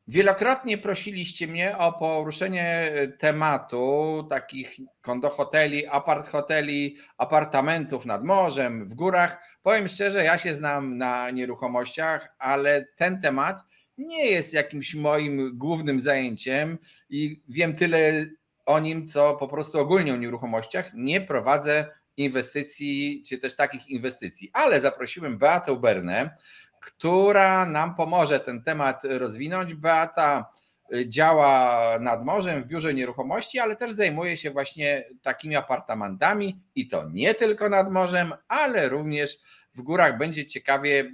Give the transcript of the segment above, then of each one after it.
Wielokrotnie prosiliście mnie o poruszenie tematu takich kondohoteli, apart-hoteli, apartamentów nad morzem, w górach. Powiem szczerze, ja się znam na nieruchomościach, ale ten temat nie jest jakimś moim głównym zajęciem i wiem tyle o nim, co po prostu ogólnie o nieruchomościach. Nie prowadzę inwestycji, czy też takich inwestycji, ale zaprosiłem Beatę Bernę, która nam pomoże ten temat rozwinąć. Beata działa nad morzem w biurze nieruchomości, ale też zajmuje się właśnie takimi apartamentami i to nie tylko nad morzem, ale również w górach. Będzie ciekawie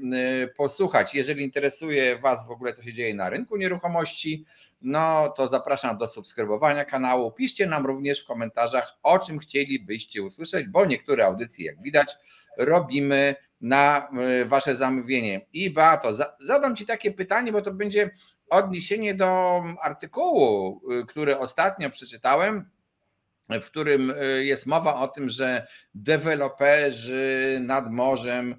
posłuchać. Jeżeli interesuje Was w ogóle, co się dzieje na rynku nieruchomości, no to zapraszam do subskrybowania kanału. Piszcie nam również w komentarzach, o czym chcielibyście usłyszeć, bo niektóre audycje, jak widać, robimy na Wasze zamówienie. I Beato, zadam Ci takie pytanie, bo to będzie odniesienie do artykułu, który ostatnio przeczytałem, w którym jest mowa o tym, że deweloperzy nad morzem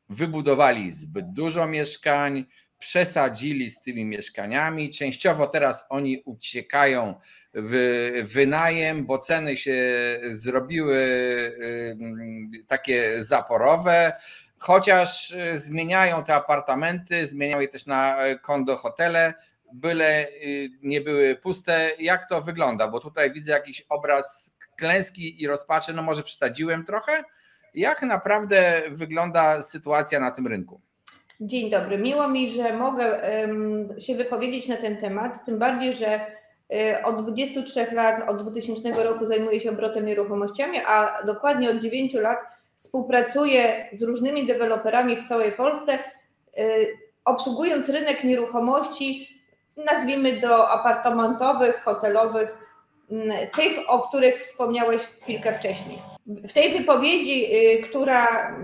wybudowali zbyt dużo mieszkań, przesadzili z tymi mieszkaniami. Częściowo teraz oni uciekają w wynajem, bo ceny się zrobiły takie zaporowe. Chociaż zmieniają te apartamenty, zmieniają je też na kondohotele, byle nie były puste. Jak to wygląda? Bo tutaj widzę jakiś obraz klęski i rozpaczy, no może przesadziłem trochę. Jak naprawdę wygląda sytuacja na tym rynku? Dzień dobry. Miło mi, że mogę się wypowiedzieć na ten temat, tym bardziej, że od 23 lat, od 2000 roku zajmuję się obrotem nieruchomościami, a dokładnie od 9 lat współpracuję z różnymi deweloperami w całej Polsce, obsługując rynek nieruchomości, nazwijmy do apartamentowych, hotelowych, tych, o których wspomniałeś chwilkę wcześniej. W tej wypowiedzi, która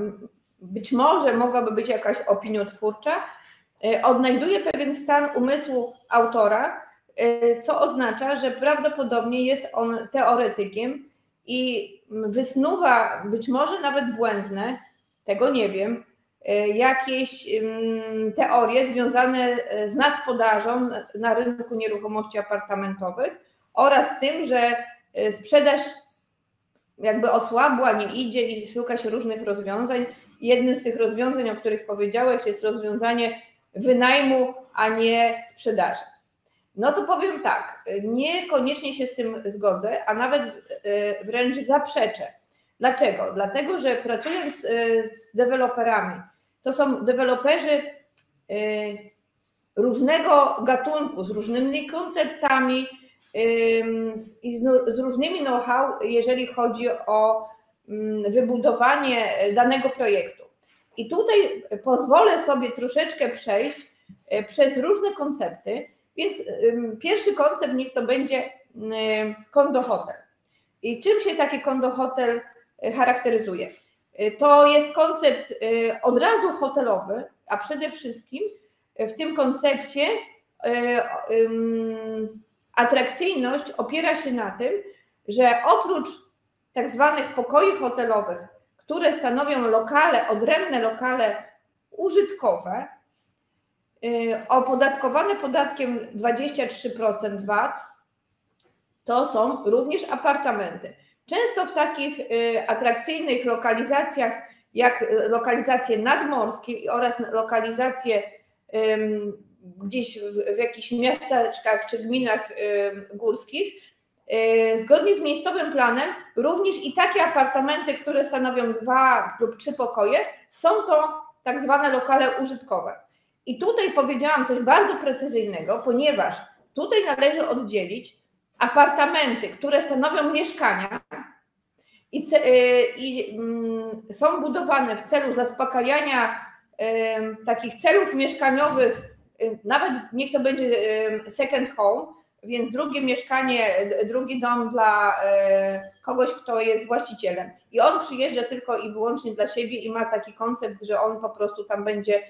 być może mogłaby być jakaś opiniotwórcza, odnajduje pewien stan umysłu autora, co oznacza, że prawdopodobnie jest on teoretykiem i wysnuwa być może nawet błędne, tego nie wiem, jakieś teorie związane z nadpodażą na rynku nieruchomości apartamentowych oraz tym, że sprzedaż jakby osłabła, nie idzie i szuka się różnych rozwiązań. Jednym z tych rozwiązań, o których powiedziałeś, jest rozwiązanie wynajmu, a nie sprzedaży. No to powiem tak, niekoniecznie się z tym zgodzę, a nawet wręcz zaprzeczę. Dlaczego? Dlatego, że pracując z deweloperami, to są deweloperzy różnego gatunku, z różnymi konceptami i z różnymi know-how, jeżeli chodzi o wybudowanie danego projektu. I tutaj pozwolę sobie troszeczkę przejść przez różne koncepty, więc pierwszy koncept niech to będzie kondohotel. I czym się taki kondohotel charakteryzuje? To jest koncept od razu hotelowy, a przede wszystkim w tym koncepcie atrakcyjność opiera się na tym, że oprócz tak zwanych pokoi hotelowych, które stanowią lokale, odrębne lokale użytkowe, opodatkowane podatkiem 23% VAT, to są również apartamenty. Często w takich atrakcyjnych lokalizacjach, jak lokalizacje nadmorskie oraz lokalizacje gdzieś w jakichś miasteczkach czy gminach górskich, zgodnie z miejscowym planem, również i takie apartamenty, które stanowią 2 lub 3 pokoje, są to tak zwane lokale użytkowe. I tutaj powiedziałam coś bardzo precyzyjnego, ponieważ tutaj należy oddzielić apartamenty, które stanowią mieszkania i są budowane w celu zaspokajania takich celów mieszkaniowych, nawet niech to będzie second home, więc drugie mieszkanie, drugi dom dla kogoś, kto jest właścicielem. I on przyjeżdża tylko i wyłącznie dla siebie i ma taki koncept, że on po prostu tam będzie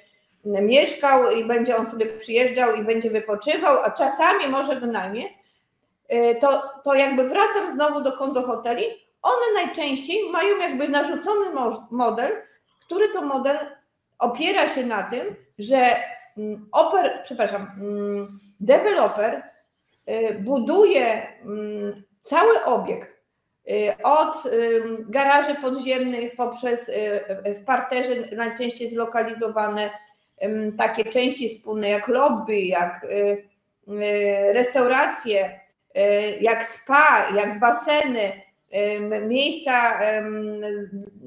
mieszkał i będzie on sobie przyjeżdżał i będzie wypoczywał, a czasami może wynajmie. To jakby wracam znowu do kondohoteli. One najczęściej mają jakby narzucony model, który to model opiera się na tym, że deweloper buduje cały obiekt od garaży podziemnych poprzez w parterze najczęściej zlokalizowane takie części wspólne jak lobby, jak restauracje, jak spa, jak baseny, miejsca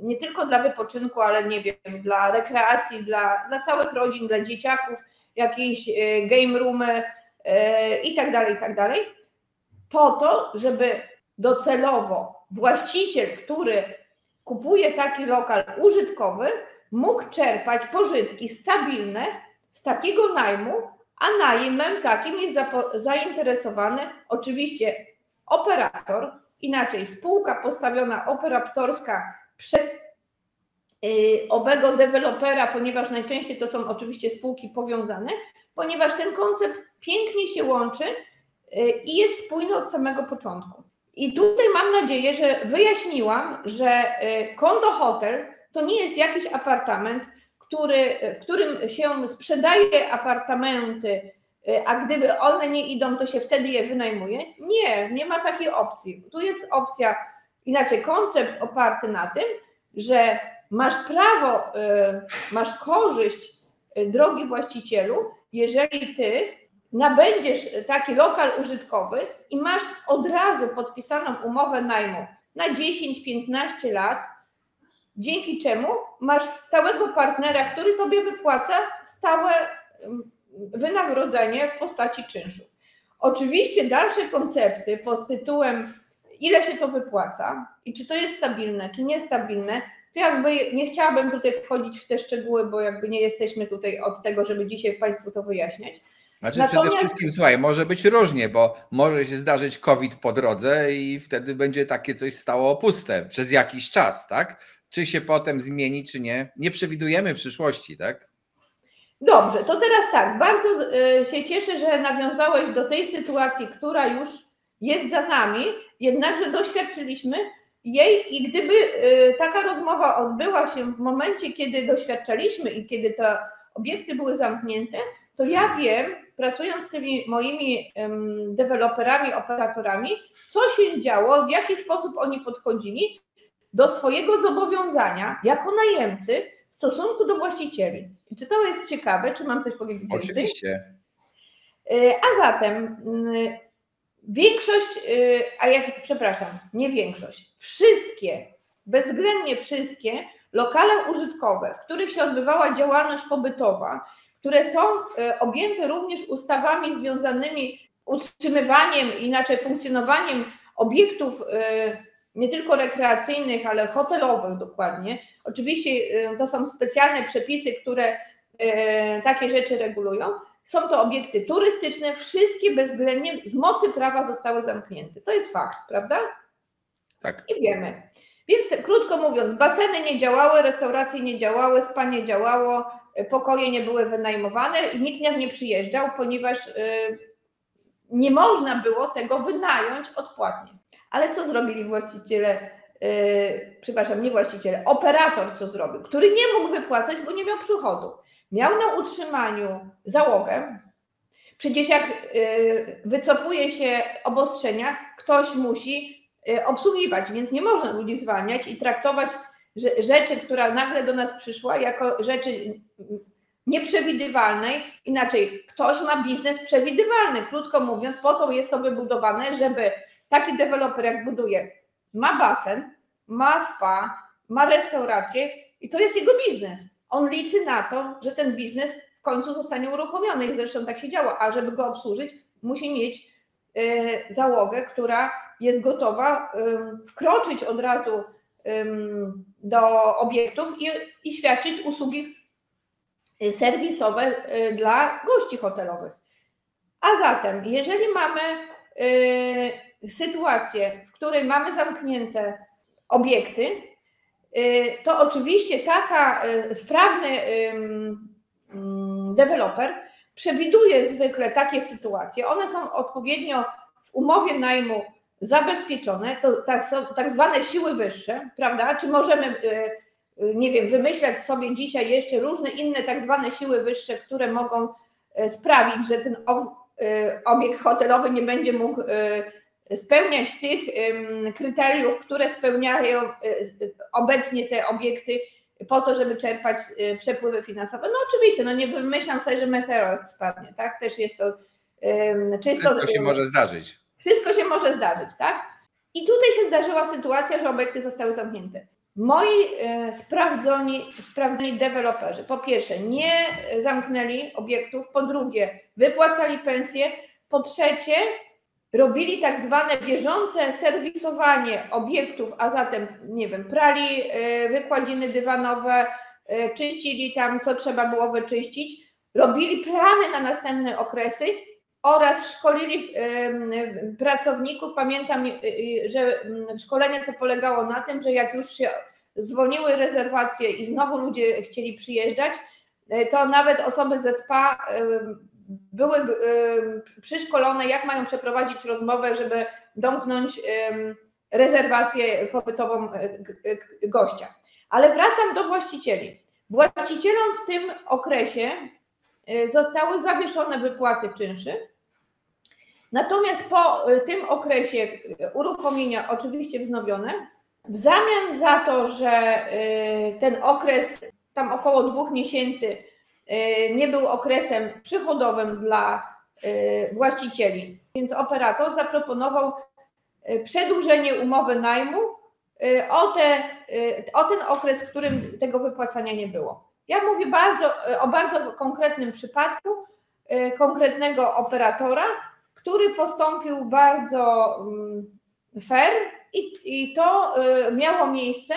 nie tylko dla wypoczynku, ale nie wiem, dla rekreacji, dla całych rodzin, dla dzieciaków, jakieś game roomy i tak dalej, po to, żeby docelowo właściciel, który kupuje taki lokal użytkowy, mógł czerpać pożytki stabilne z takiego najmu, a najmem takim jest zainteresowany oczywiście operator, inaczej spółka postawiona operatorska przez owego dewelopera, ponieważ najczęściej to są oczywiście spółki powiązane, ponieważ ten koncept pięknie się łączy i jest spójny od samego początku. I tutaj mam nadzieję, że wyjaśniłam, że kondo hotel to nie jest jakiś apartament, w którym się sprzedaje apartamenty, a gdyby one nie idą, to się wtedy je wynajmuje. Nie, nie ma takiej opcji. Tu jest opcja, inaczej koncept oparty na tym, że masz prawo, masz korzyść, drogi właścicielu, jeżeli ty nabędziesz taki lokal użytkowy i masz od razu podpisaną umowę najmu na 10-15 lat, dzięki czemu masz stałego partnera, który tobie wypłaca stałe wynagrodzenie w postaci czynszu. Oczywiście dalsze koncepty pod tytułem ile się to wypłaca i czy to jest stabilne, czy niestabilne, to jakby nie chciałabym tutaj wchodzić w te szczegóły, bo jakby nie jesteśmy tutaj od tego, żeby dzisiaj Państwu to wyjaśniać. Znaczy przede wszystkim, słuchaj, może być różnie, bo może się zdarzyć COVID po drodze i wtedy będzie takie coś stało puste przez jakiś czas, tak? Czy się potem zmieni, czy nie? Nie przewidujemy przyszłości, tak? Dobrze, to teraz tak, bardzo się cieszę, że nawiązałeś do tej sytuacji, która już jest za nami, jednakże doświadczyliśmy jej i gdyby taka rozmowa odbyła się w momencie, kiedy doświadczaliśmy i kiedy te obiekty były zamknięte, to ja wiem, pracując z tymi moimi deweloperami, operatorami, co się działo, w jaki sposób oni podchodzili do swojego zobowiązania jako najemcy w stosunku do właścicieli. Czy to jest ciekawe? Czy mam coś powiedzieć więcej? Oczywiście. A zatem większość, przepraszam, nie większość, wszystkie, bezwzględnie wszystkie lokale użytkowe, w których się odbywała działalność pobytowa, które są objęte również ustawami związanymi z utrzymywaniem, inaczej funkcjonowaniem obiektów nie tylko rekreacyjnych, ale hotelowych dokładnie. Oczywiście to są specjalne przepisy, które takie rzeczy regulują. Są to obiekty turystyczne, wszystkie bezwzględnie z mocy prawa zostały zamknięte. To jest fakt, prawda? Tak. I wiemy. Więc krótko mówiąc, baseny nie działały, restauracje nie działały, spa nie działało, pokoje nie były wynajmowane i nikt nie przyjeżdżał, ponieważ nie można było tego wynająć odpłatnie. Ale co zrobili właściciele, nie właściciele, operator co zrobił, który nie mógł wypłacać, bo nie miał przychodu. Miał na utrzymaniu załogę. Przecież jak wycofuje się obostrzenia, ktoś musi obsługiwać, więc nie można ludzi zwalniać i traktować rzeczy, która nagle do nas przyszła, jako rzeczy nieprzewidywalnej. Inaczej, ktoś ma biznes przewidywalny. Krótko mówiąc, po to jest to wybudowane, żeby taki deweloper jak buduje, ma basen, ma spa, ma restaurację i to jest jego biznes. On liczy na to, że ten biznes w końcu zostanie uruchomiony i zresztą tak się działo, a żeby go obsłużyć, musi mieć załogę, która jest gotowa wkroczyć od razu do obiektów i świadczyć usługi serwisowe dla gości hotelowych. A zatem, jeżeli mamy sytuację, w której mamy zamknięte obiekty, to oczywiście taka sprawny deweloper przewiduje zwykle takie sytuacje. One są odpowiednio w umowie najmu zabezpieczone, to tak zwane siły wyższe, prawda? Czy możemy, nie wiem, wymyślać sobie dzisiaj jeszcze różne inne tak zwane siły wyższe, które mogą sprawić, że ten obiekt hotelowy nie będzie mógł spełniać tych kryteriów, które spełniają obecnie te obiekty po to, żeby czerpać przepływy finansowe. No oczywiście, no nie wymyślam sobie, że meteoryt spadnie, tak? Też jest to czysto... Wszystko się może zdarzyć. Wszystko się może zdarzyć, tak? I tutaj się zdarzyła sytuacja, że obiekty zostały zamknięte. Moi sprawdzeni deweloperzy, po pierwsze, nie zamknęli obiektów, po drugie, wypłacali pensje, po trzecie, robili tak zwane bieżące serwisowanie obiektów, a zatem, nie wiem, prali wykładziny dywanowe, czyścili tam, co trzeba było wyczyścić, robili plany na następne okresy oraz szkolili pracowników. Pamiętam, że szkolenie to polegało na tym, że jak już się zwolniły rezerwacje i znowu ludzie chcieli przyjeżdżać, to nawet osoby ze SPA były przyszkolone, jak mają przeprowadzić rozmowę, żeby domknąć rezerwację pobytową gościa. Ale wracam do właścicieli. Właścicielom w tym okresie zostały zawieszone wypłaty czynszy, natomiast po tym okresie uruchomienia oczywiście wznowione, w zamian za to, że ten okres tam około 2 miesięcy nie był okresem przychodowym dla właścicieli, więc operator zaproponował przedłużenie umowy najmu o ten okres, w którym tego wypłacania nie było. Ja mówię o bardzo konkretnym przypadku konkretnego operatora, który postąpił bardzo fair i to miało miejsce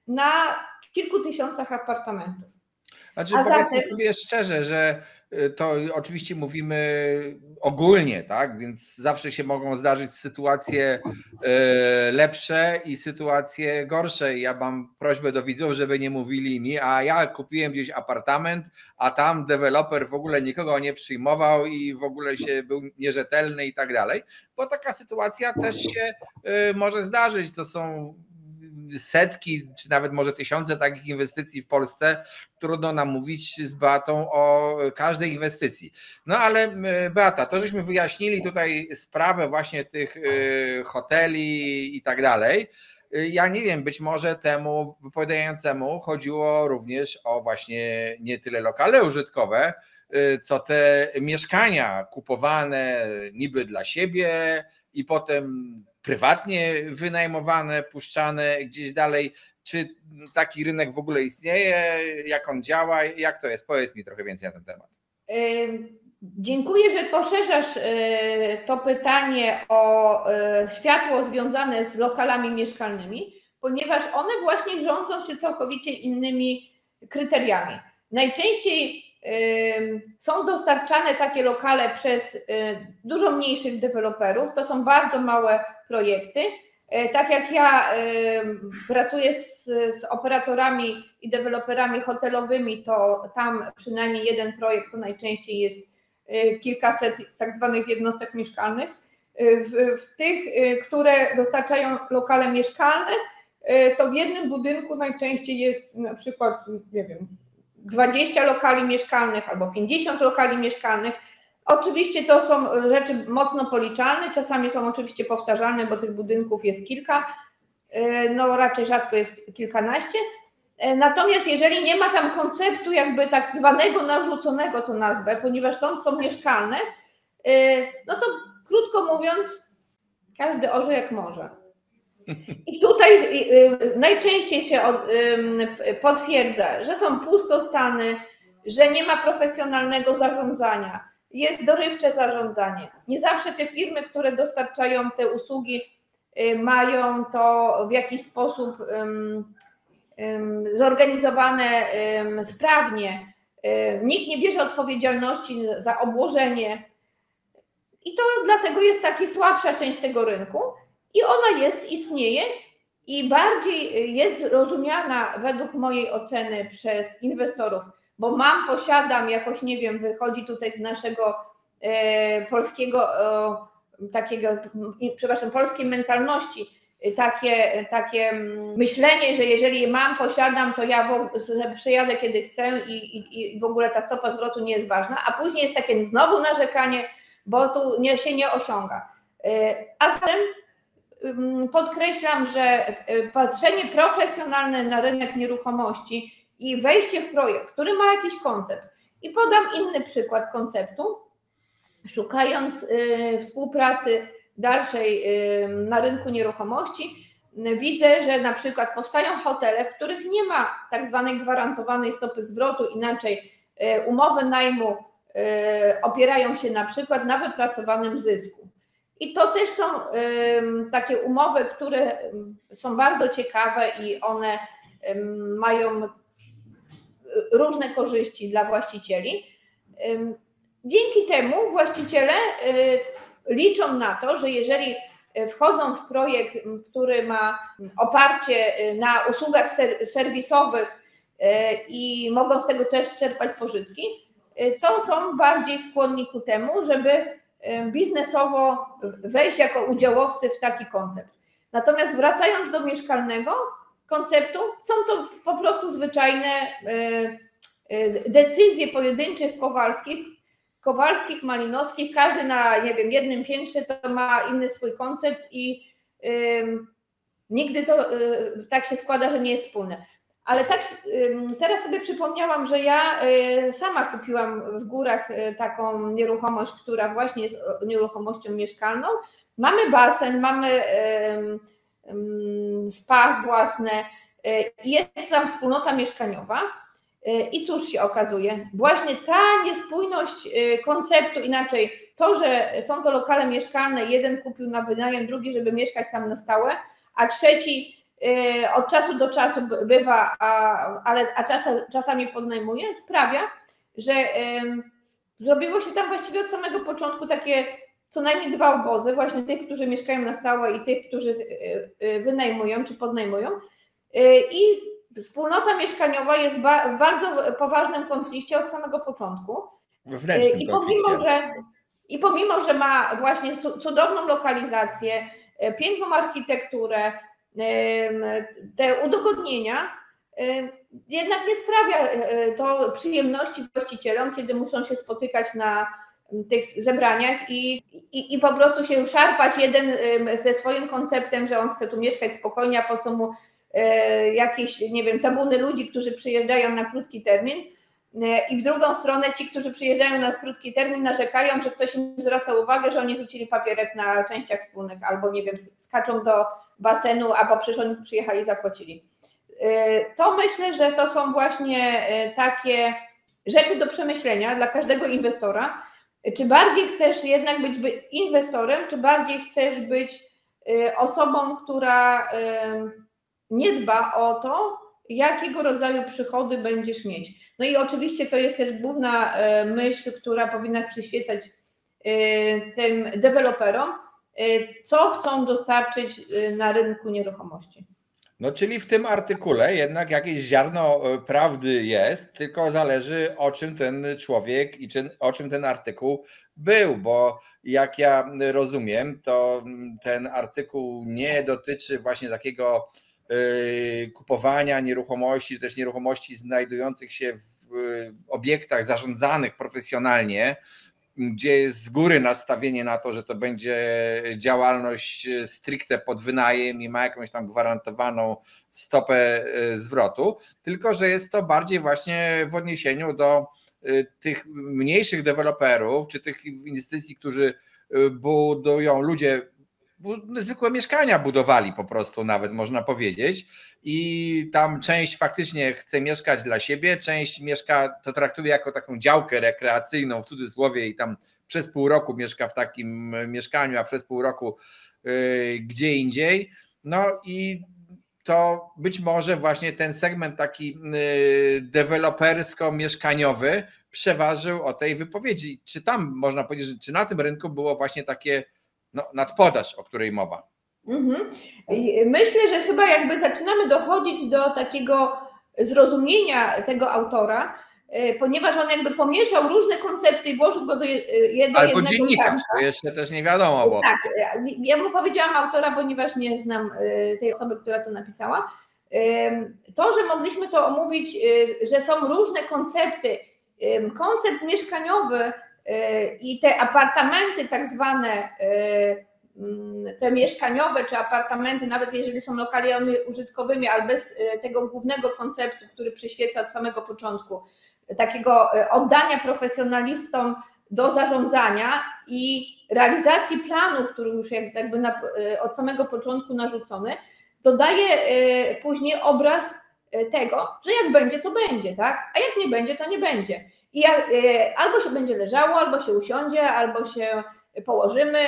na kilku tysiącach apartamentów. Znaczy, powiedzmy sobie szczerze, że to oczywiście mówimy ogólnie, tak? Więc zawsze się mogą zdarzyć sytuacje lepsze i sytuacje gorsze. I ja mam prośbę do widzów, żeby nie mówili mi, a ja kupiłem gdzieś apartament, a tam deweloper w ogóle nikogo nie przyjmował i w ogóle był nierzetelny i tak dalej, bo taka sytuacja też się może zdarzyć. To są setki, czy nawet może tysiące takich inwestycji w Polsce. Trudno nam mówić z Beatą o każdej inwestycji. No ale Beata, to żeśmy wyjaśnili tutaj sprawę właśnie tych hoteli i tak dalej. Ja nie wiem, być może temu wypowiadającemu chodziło również o właśnie nie tyle lokale użytkowe, co te mieszkania kupowane niby dla siebie i potem prywatnie wynajmowane, puszczane gdzieś dalej. Czy taki rynek w ogóle istnieje? Jak on działa? Jak to jest? Powiedz mi trochę więcej na ten temat. Dziękuję, że poszerzasz to pytanie o światło związane z lokalami mieszkalnymi, ponieważ one właśnie rządzą się całkowicie innymi kryteriami. Najczęściej są dostarczane takie lokale przez dużo mniejszych deweloperów. To są bardzo małe projekty. Tak jak ja pracuję z operatorami i deweloperami hotelowymi, to tam przynajmniej jeden projekt to najczęściej jest kilkaset tak zwanych jednostek mieszkalnych. W tych, które dostarczają lokale mieszkalne, to w jednym budynku najczęściej jest na przykład, nie wiem, 20 lokali mieszkalnych albo 50 lokali mieszkalnych. Oczywiście to są rzeczy mocno policzalne, czasami są oczywiście powtarzalne, bo tych budynków jest kilka, no raczej rzadko jest kilkanaście. Natomiast jeżeli nie ma tam konceptu jakby tak zwanego narzuconego, to nazwę, ponieważ tam są mieszkalne, no to krótko mówiąc, każdy orze jak może. I tutaj najczęściej się potwierdza, że są pustostany, że nie ma profesjonalnego zarządzania, jest dorywcze zarządzanie. Nie zawsze te firmy, które dostarczają te usługi, mają to w jakiś sposób zorganizowane sprawnie. Nikt nie bierze odpowiedzialności za obłożenie i to dlatego jest taka słabsza część tego rynku i ona istnieje i bardziej jest rozumiana według mojej oceny przez inwestorów, bo posiadam jakoś, nie wiem, wychodzi tutaj z naszego polskiego polskiej mentalności takie myślenie, że jeżeli posiadam, to ja przejadę kiedy chcę i w ogóle ta stopa zwrotu nie jest ważna, a później jest takie znowu narzekanie, bo tu się nie osiąga. A zatem podkreślam, że patrzenie profesjonalne na rynek nieruchomości i wejście w projekt, który ma jakiś koncept. I podam inny przykład konceptu. Szukając współpracy dalszej na rynku nieruchomości, widzę, że na przykład powstają hotele, w których nie ma tak zwanej gwarantowanej stopy zwrotu, inaczej umowy najmu opierają się na przykład na wypracowanym zysku. I to też są takie umowy, które są bardzo ciekawe i one mają różne korzyści dla właścicieli. Dzięki temu właściciele liczą na to, że jeżeli wchodzą w projekt, który ma oparcie na usługach serwisowych i mogą z tego też czerpać pożytki, to są bardziej skłonni ku temu, żeby biznesowo wejść jako udziałowcy w taki koncept. Natomiast wracając do mieszkalnego konceptu, są to po prostu zwyczajne decyzje pojedynczych Kowalskich, Malinowskich, każdy na, nie wiem, jednym piętrze to ma inny swój koncept i nigdy to tak się składa, że nie jest wspólne. Ale tak teraz sobie przypomniałam, że ja sama kupiłam w Górach taką nieruchomość, która właśnie jest nieruchomością mieszkalną. Mamy basen, mamy spa własne, jest tam wspólnota mieszkaniowa. I cóż się okazuje? Właśnie ta niespójność konceptu, inaczej to, że są to lokale mieszkalne, jeden kupił na wynajem, drugi, żeby mieszkać tam na stałe, a trzeci od czasu do czasu bywa, a czasami podnajmuje, sprawia, że zrobiło się tam właściwie od samego początku takie co najmniej dwa obozy, właśnie tych, którzy mieszkają na stałe i tych, którzy wynajmują czy podnajmują. I wspólnota mieszkaniowa jest w bardzo poważnym konflikcie od samego początku. I pomimo, że ma właśnie cudowną lokalizację, piękną architekturę, te udogodnienia, jednak nie sprawia to przyjemności właścicielom, kiedy muszą się spotykać na tych zebraniach i po prostu się szarpać jeden ze swoim konceptem, że on chce tu mieszkać spokojnie, a po co mu jakieś, nie wiem, tabuny ludzi, którzy przyjeżdżają na krótki termin, i w drugą stronę ci, którzy przyjeżdżają na krótki termin, narzekają, że ktoś im zwraca uwagę, że oni rzucili papierek na częściach wspólnych albo, nie wiem, skaczą do basenu, albo przecież oni przyjechali i zapłacili. To myślę, że to są właśnie takie rzeczy do przemyślenia dla każdego inwestora. Czy bardziej chcesz jednak być inwestorem, czy bardziej chcesz być osobą, która nie dba o to, jakiego rodzaju przychody będziesz mieć. No i oczywiście to jest też główna myśl, która powinna przyświecać tym deweloperom, co chcą dostarczyć na rynku nieruchomości. No czyli w tym artykule jednak jakieś ziarno prawdy jest, tylko zależy, o czym ten człowiek i o czym ten artykuł był, bo jak ja rozumiem, to ten artykuł nie dotyczy właśnie takiego kupowania nieruchomości, też nieruchomości znajdujących się w obiektach zarządzanych profesjonalnie, gdzie jest z góry nastawienie na to, że to będzie działalność stricte pod wynajem i ma jakąś tam gwarantowaną stopę zwrotu, tylko że jest to bardziej właśnie w odniesieniu do tych mniejszych deweloperów, czy tych inwestycji, którzy budują ludzie, zwykłe mieszkania budowali po prostu, nawet można powiedzieć, i tam część faktycznie chce mieszkać dla siebie, część mieszka, to traktuje jako taką działkę rekreacyjną w cudzysłowie i tam przez pół roku mieszka w takim mieszkaniu, a przez pół roku gdzie indziej. No i to być może właśnie ten segment taki dewelopersko-mieszkaniowy przeważył o tej wypowiedzi. Czy tam można powiedzieć, czy na tym rynku było właśnie takie nadpodaż, o której mowa? Myślę, że chyba jakby zaczynamy dochodzić do takiego zrozumienia tego autora, ponieważ on jakby pomieszał różne koncepty i włożył go do jednego. Albo dziennikarz, to jeszcze też nie wiadomo. Bo... Tak, ja mu powiedziałam autora, ponieważ nie znam tej osoby, która to napisała. To, że mogliśmy to omówić, że są różne koncepty. Koncept mieszkaniowy i te apartamenty tak zwane, te mieszkaniowe czy apartamenty, nawet jeżeli są lokalami użytkowymi, ale bez tego głównego konceptu, który przyświeca od samego początku, takiego oddania profesjonalistom do zarządzania i realizacji planu, który już jest jakby od samego początku narzucony, to daje później obraz tego, że jak będzie, to będzie, tak? A jak nie będzie, to nie będzie. I albo się będzie leżało, albo się usiądzie, albo się położymy,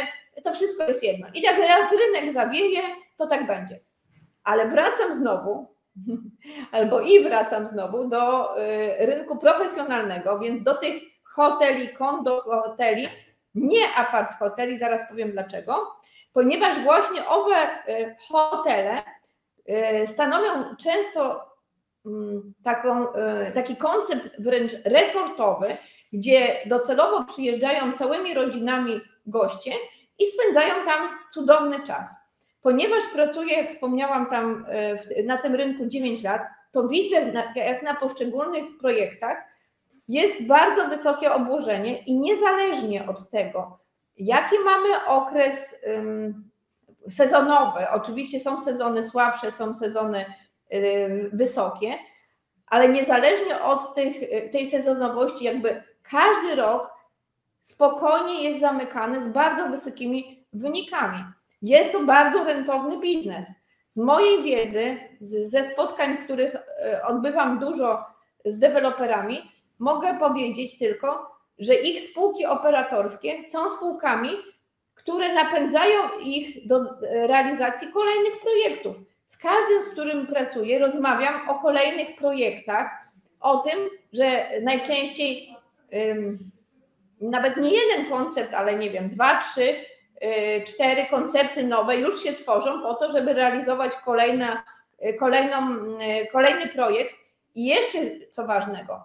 to wszystko jest jedno. I jak rynek zawieje, to tak będzie. Ale wracam znowu do rynku profesjonalnego, więc do tych hoteli, kondo hoteli, nie apart hoteli, zaraz powiem dlaczego, ponieważ właśnie owe hotele stanowią często taki koncept wręcz resortowy, gdzie docelowo przyjeżdżają całymi rodzinami goście i spędzają tam cudowny czas. Ponieważ pracuję, jak wspomniałam, tam na tym rynku 9 lat, to widzę, jak na poszczególnych projektach jest bardzo wysokie obłożenie i niezależnie od tego, jaki mamy okres sezonowy, oczywiście są sezony słabsze, są sezony wysokie, ale niezależnie od tej sezonowości, jakby każdy rok spokojnie jest zamykany z bardzo wysokimi wynikami. Jest to bardzo rentowny biznes. Z mojej wiedzy, ze spotkań, których odbywam dużo z deweloperami, mogę powiedzieć tylko, że ich spółki operatorskie są spółkami, które napędzają ich do realizacji kolejnych projektów. Z każdym, z którym pracuję, rozmawiam o kolejnych projektach, o tym, że najczęściej nawet nie jeden koncept, ale nie wiem, 2, 3, 4 koncepty nowe już się tworzą po to, żeby realizować kolejny projekt. I jeszcze co ważnego,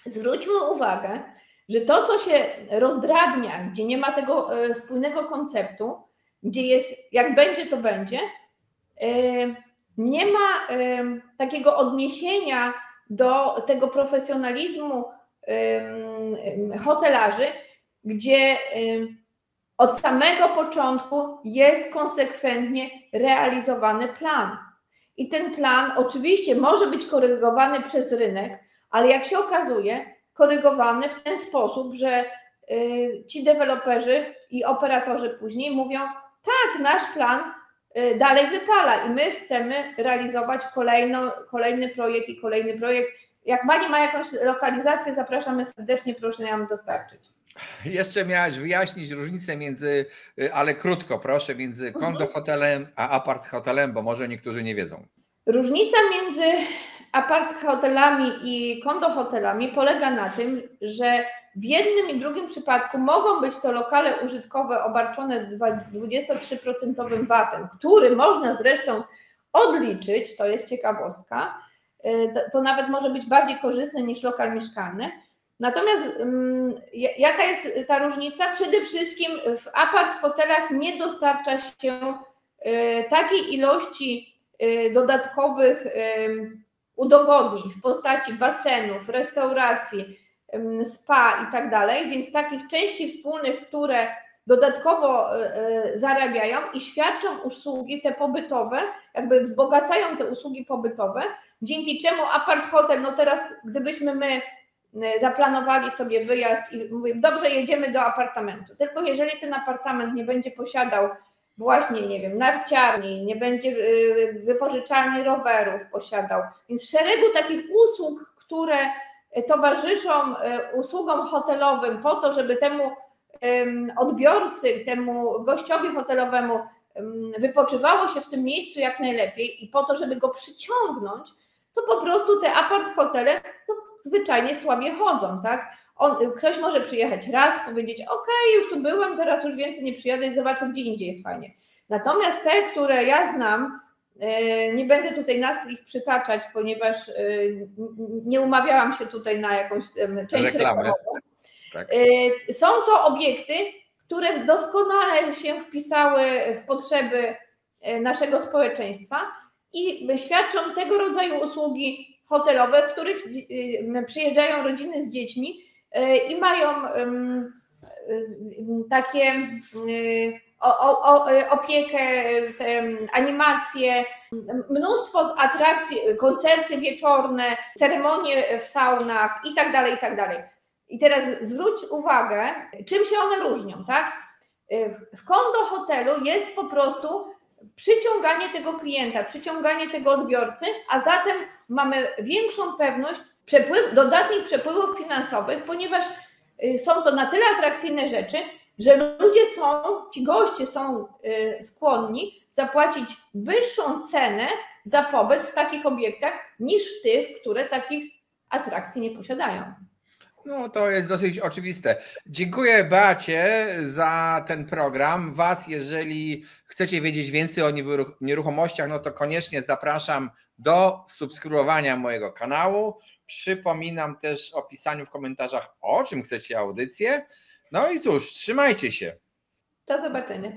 zwróćmy uwagę, że to, co się rozdrabnia, gdzie nie ma tego spójnego konceptu, gdzie jest jak będzie, to będzie, nie ma takiego odniesienia do tego profesjonalizmu hotelarzy, gdzie od samego początku jest konsekwentnie realizowany plan. I ten plan oczywiście może być korygowany przez rynek, ale jak się okazuje, korygowany w ten sposób, że ci deweloperzy i operatorzy później mówią, tak, nasz plan dalej wypala i my chcemy realizować kolejny projekt i kolejny projekt. Jak Pani ma jakąś lokalizację, zapraszamy serdecznie, proszę nam dostarczyć. Jeszcze miałaś wyjaśnić różnicę między, ale krótko proszę, między kondo hotelem a apart hotelem, bo może niektórzy nie wiedzą. Różnica między apart hotelami i kondo hotelami polega na tym, że w jednym i drugim przypadku mogą być to lokale użytkowe obarczone 23% VAT-em, który można zresztą odliczyć, to jest ciekawostka, to nawet może być bardziej korzystne niż lokal mieszkalny. Natomiast jaka jest ta różnica? Przede wszystkim w apart hotelach nie dostarcza się takiej ilości dodatkowych udogodnień w postaci basenów, restauracji, spa i tak dalej, więc takich części wspólnych, które dodatkowo zarabiają i świadczą usługi te pobytowe, jakby wzbogacają te usługi pobytowe, dzięki czemu apart hotel, no teraz gdybyśmy my zaplanowali sobie wyjazd i mówię, dobrze, jedziemy do apartamentu, tylko jeżeli ten apartament nie będzie posiadał właśnie, nie wiem, narciarni, nie będzie wypożyczalni rowerów posiadał, więc szeregu takich usług, które towarzyszą usługom hotelowym po to, żeby temu odbiorcy, temu gościowi hotelowemu wypoczywało się w tym miejscu jak najlepiej i po to, żeby go przyciągnąć, to po prostu te apart hotele zwyczajnie słabie chodzą, tak? Ktoś może przyjechać raz, powiedzieć, okej, już tu byłem, teraz już więcej nie przyjadę i zobaczę, gdzie indziej jest fajnie. Natomiast te, które ja znam, nie będę tutaj ich przytaczać, ponieważ nie umawiałam się tutaj na jakąś część reklamową. Tak. Są to obiekty, które doskonale się wpisały w potrzeby naszego społeczeństwa i świadczą tego rodzaju usługi hotelowe, w których przyjeżdżają rodziny z dziećmi i mają takie opiekę, animacje, mnóstwo atrakcji, koncerty wieczorne, ceremonie w saunach i tak dalej, i tak dalej. I teraz zwróć uwagę, czym się one różnią, tak? W kondo hotelu jest po prostu przyciąganie tego klienta, przyciąganie tego odbiorcy, a zatem mamy większą pewność dodatnich przepływów finansowych, ponieważ są to na tyle atrakcyjne rzeczy, że ci goście są skłonni zapłacić wyższą cenę za pobyt w takich obiektach niż w tych, które takich atrakcji nie posiadają. No to jest dosyć oczywiste. Dziękuję Beacie za ten program. Was, jeżeli chcecie wiedzieć więcej o nieruchomościach, no to koniecznie zapraszam do subskrybowania mojego kanału. Przypominam też o pisaniu w komentarzach, o czym chcecie audycję. No i cóż, trzymajcie się. Do zobaczenia.